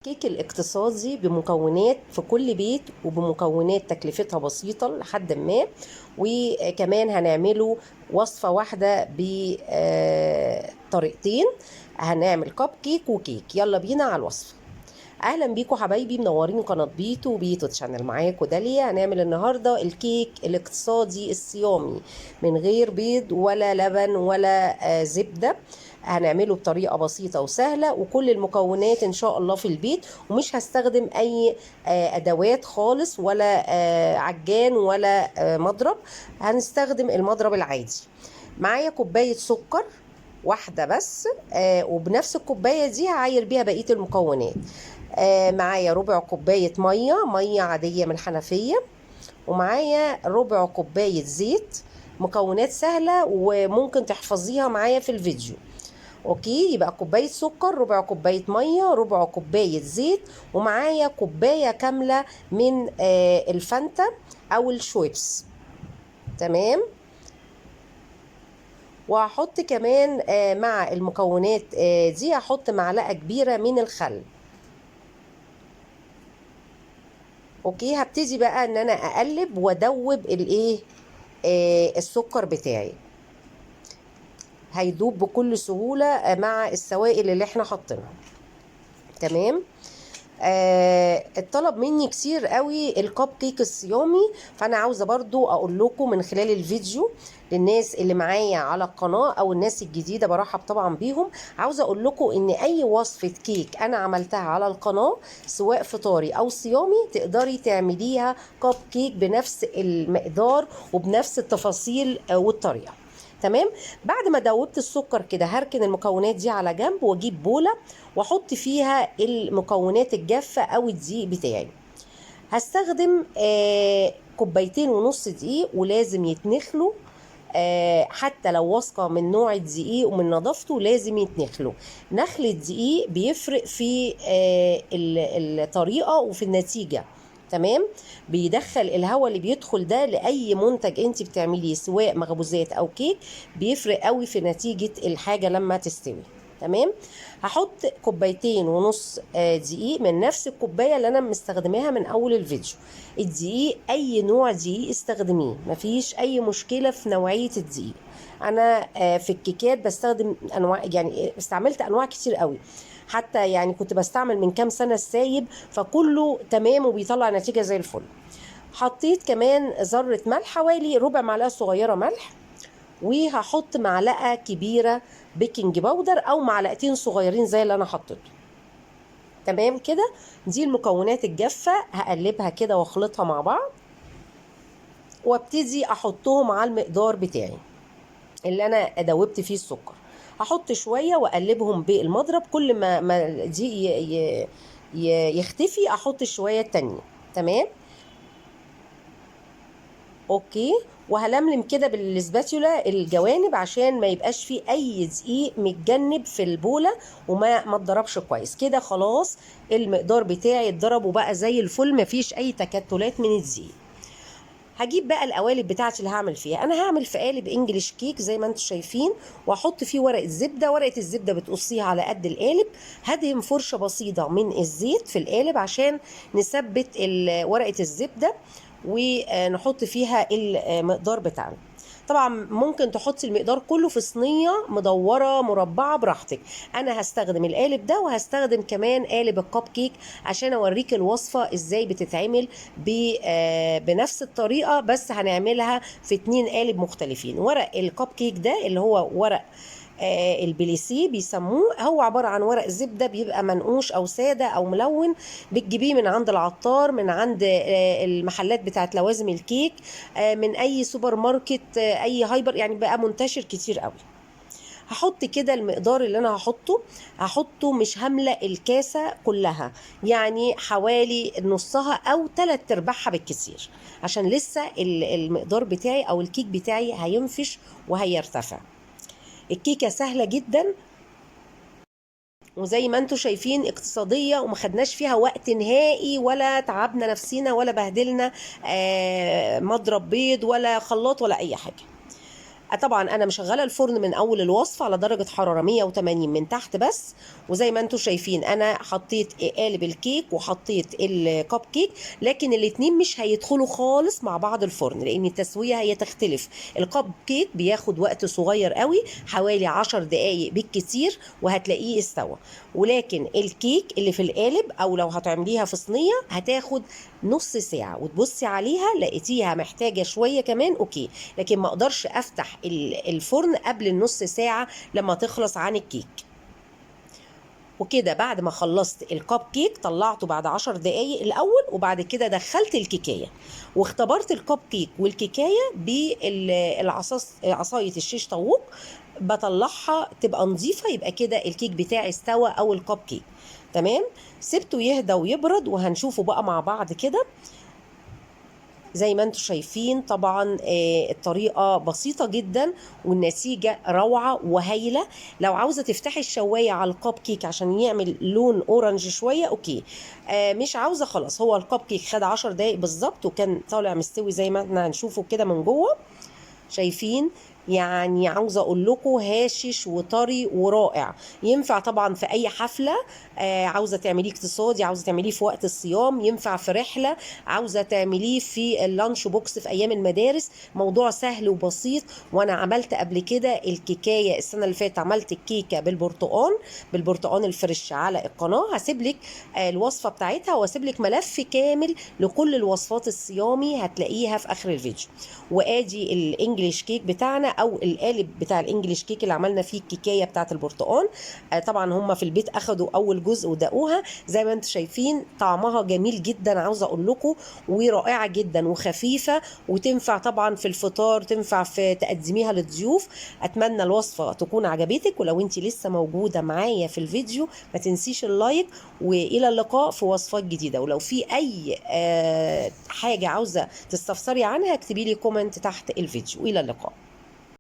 كيك الاقتصادي بمكونات في كل بيت وبمكونات تكلفتها بسيطة لحد ما. وكمان هنعمله وصفة واحدة بطريقتين. هنعمل كب كيك وكيك. يلا بينا على الوصفة. اهلا بيكم حبايبي، منورين قناه بيتو تشانل. معاكم داليا. هنعمل النهارده الكيك الاقتصادي الصيامي من غير بيض ولا لبن ولا زبده. هنعمله بطريقه بسيطه وسهله، وكل المكونات ان شاء الله في البيت، ومش هستخدم اي ادوات خالص، ولا عجان ولا مضرب. هنستخدم المضرب العادي. معايا كوبايه سكر واحدة بس، وبنفس الكوباية دي هعاير بيها بقية المكونات. معايا ربع كوباية مية عادية من الحنفية، ومعايا ربع كوباية زيت. مكونات سهلة وممكن تحفظيها معايا في الفيديو. اوكي، يبقى كوباية سكر، ربع كوباية مية، ربع كوباية زيت، ومعايا كوباية كاملة من الفانتا او الشويبس. تمام. وهحط كمان مع المكونات دي هحط معلقة كبيرة من الخل. اوكي، هبتدي بقى ان انا اقلب وادوب الايه السكر بتاعي. هيدوب بكل سهولة مع السوائل اللي احنا حاطينها. تمام. الطلب مني كتير قوي الكب كيك الصيامي، فانا عاوزه برضو اقول لكم من خلال الفيديو للناس اللي معايا على القناه او الناس الجديده، برحب طبعا بيهم. عاوزه اقول لكم ان اي وصفه كيك انا عملتها على القناه سواء فطاري او صيامي تقدري تعمليها كب كيك بنفس المقدار وبنفس التفاصيل والطريقه. تمام. بعد ما دوبت السكر كده هركن المكونات دي على جنب، واجيب بوله واحط فيها المكونات الجافه او الدقيق بتاعي. هستخدم كوبايتين ونص دقيق، ولازم يتنخلوا. حتى لو واثقه من نوع الدقيق ومن نظافته لازم يتنخلوا. نخل الدقيق بيفرق في الطريقه وفي النتيجه. تمام. بيدخل الهواء اللي بيدخل ده لاي منتج انت بتعمليه سواء مخبوزات او كيك، بيفرق قوي في نتيجه الحاجه لما تستوي. تمام. هحط كوبايتين ونص دقيق من نفس الكوبايه اللي انا مستخدماها من اول الفيديو. الدقيق اي نوع دقيق استخدميه، مفيش اي مشكله في نوعيه الدقيق. انا في الكيكات بستخدم انواع، يعني استعملت انواع كتير قوي. حتى يعني كنت بستعمل من كام سنه السايب، فكله تمام وبيطلع نتيجه زي الفل. حطيت كمان ذره ملح، حوالي ربع معلقه صغيره ملح. وهحط معلقه كبيره بيكنج باودر او معلقتين صغيرين زي اللي انا حطيته. تمام كده. دي المكونات الجافه، هقلبها كده واخلطها مع بعض، وابتدي احطهم على المقدار بتاعي اللي انا دوبت فيه السكر. هحط شويه واقلبهم بالمضرب، كل ما دي يختفي احط شويه التانية. تمام. اوكي. وهلملم كده بالسباتيولا الجوانب عشان ما يبقاش فيه اي دقيق متجنب في البوله، وما اتضربش كويس كده. خلاص المقدار بتاعي اتضرب وبقى زي الفل، مفيش اي تكتلات من الدقيق. هجيب بقى القوالب بتاعتي اللي هعمل فيها. انا هعمل في قالب انجليش كيك زي ما انتم شايفين، واحط فيه ورقه زبده. ورقه الزبده بتقصيها على قد القالب. هدهن فرشه بسيطه من الزيت في القالب عشان نثبت ورقه الزبده، ونحط فيها المقدار بتاعنا. طبعا ممكن تحطي المقدار كله في صينيه مدوره مربعه براحتك. انا هستخدم القالب ده، وهستخدم كمان قالب الكب كيك عشان اوريك الوصفه ازاي بتتعمل بنفس الطريقه، بس هنعملها في 2 قالب مختلفين. ورق الكب كيك ده اللي هو ورق البليسيه بيسموه، هو عبارة عن ورق زبدة بيبقى منقوش أو سادة أو ملون. بتجيبيه من عند العطار، من عند المحلات بتاعت لوازم الكيك، من أي سوبر ماركت، أي هايبر، يعني بقى منتشر كتير قوي. هحط كده المقدار اللي انا هحطه مش هملأ الكاسة كلها، يعني حوالي نصها او 3/4 بالكثير، عشان لسه المقدار بتاعي او الكيك بتاعي هينفش وهيرتفع. الكيكة سهلة جدا، وزي ما انتم شايفين اقتصادية، وما خدناش فيها وقت نهائي، ولا تعبنا نفسنا، ولا بهدلنا مضرب بيض ولا خلاط ولا اي حاجة. طبعا انا مشغله الفرن من اول الوصفه على درجه حراره 180 من تحت بس. وزي ما انتم شايفين انا حطيت قالب الكيك وحطيت الكب كيك، لكن الاتنين مش هيدخلوا خالص مع بعض الفرن لان التسويه هي تختلف. الكب كيك بياخد وقت صغير قوي، حوالي 10 دقايق بالكتير وهتلاقيه استوى. ولكن الكيك اللي في القالب او لو هتعمليها في صينيه هتاخد نص ساعه، وتبصي عليها لقيتيها محتاجه شويه كمان اوكي، لكن ما اقدرش افتح الفرن قبل النص ساعه لما تخلص عن الكيك. وكده بعد ما خلصت الكب كيك طلعته بعد 10 دقايق الاول، وبعد كده دخلت الكيكايه واختبرت الكب كيك والكيكايه عصايه الشيش طاووق، بطلعها تبقى نظيفه، يبقى كده الكيك بتاعي استوى او الكب كيك تمام. سبته يهدى ويبرد وهنشوفه بقى مع بعض كده. زي ما انتم شايفين طبعا الطريقة بسيطة جدا والنتيجة روعة وهايلة. لو عاوزة تفتحي الشواية على الكب كيك عشان يعمل لون اورنج شوية اوكي، مش عاوزة خلاص. هو الكب كيك خد 10 دقايق بالظبط وكان طالع مستوي زي ما احنا هنشوفه كده من جوه. شايفين يعني عاوزه اقول لكم هاشش وطري ورائع. ينفع طبعا في اي حفله، عاوزه تعمليه اقتصادي، عاوزه تعمليه في وقت الصيام، ينفع في رحله، عاوزه تعمليه في اللانش بوكس في ايام المدارس. موضوع سهل وبسيط. وانا عملت قبل كده الكيكايه السنه اللي فاتت، عملت الكيكه بالبرتقان الفريش على القناه. هسيب لك الوصفه بتاعتها واسيب لك ملف كامل لكل الوصفات الصيامي هتلاقيها في اخر الفيديو. وادي الانجليش كيك بتاعنا او القالب بتاع الانجليش كيك اللي عملنا فيه الكيكايه بتاعه البرتقال. طبعا هم في البيت اخدوا اول جزء ودقوها زي ما انتم شايفين. طعمها جميل جدا عاوزه اقول لكم، ورائعه جدا وخفيفه، وتنفع طبعا في الفطار، تنفع في تقدميها للضيوف. اتمنى الوصفه تكون عجبتك، ولو انت لسه موجوده معايا في الفيديو ما تنسيش اللايك. والى اللقاء في وصفات جديده. ولو في اي حاجه عاوزه تستفسري عنها اكتبي لي كومنت تحت الفيديو. الى اللقاء.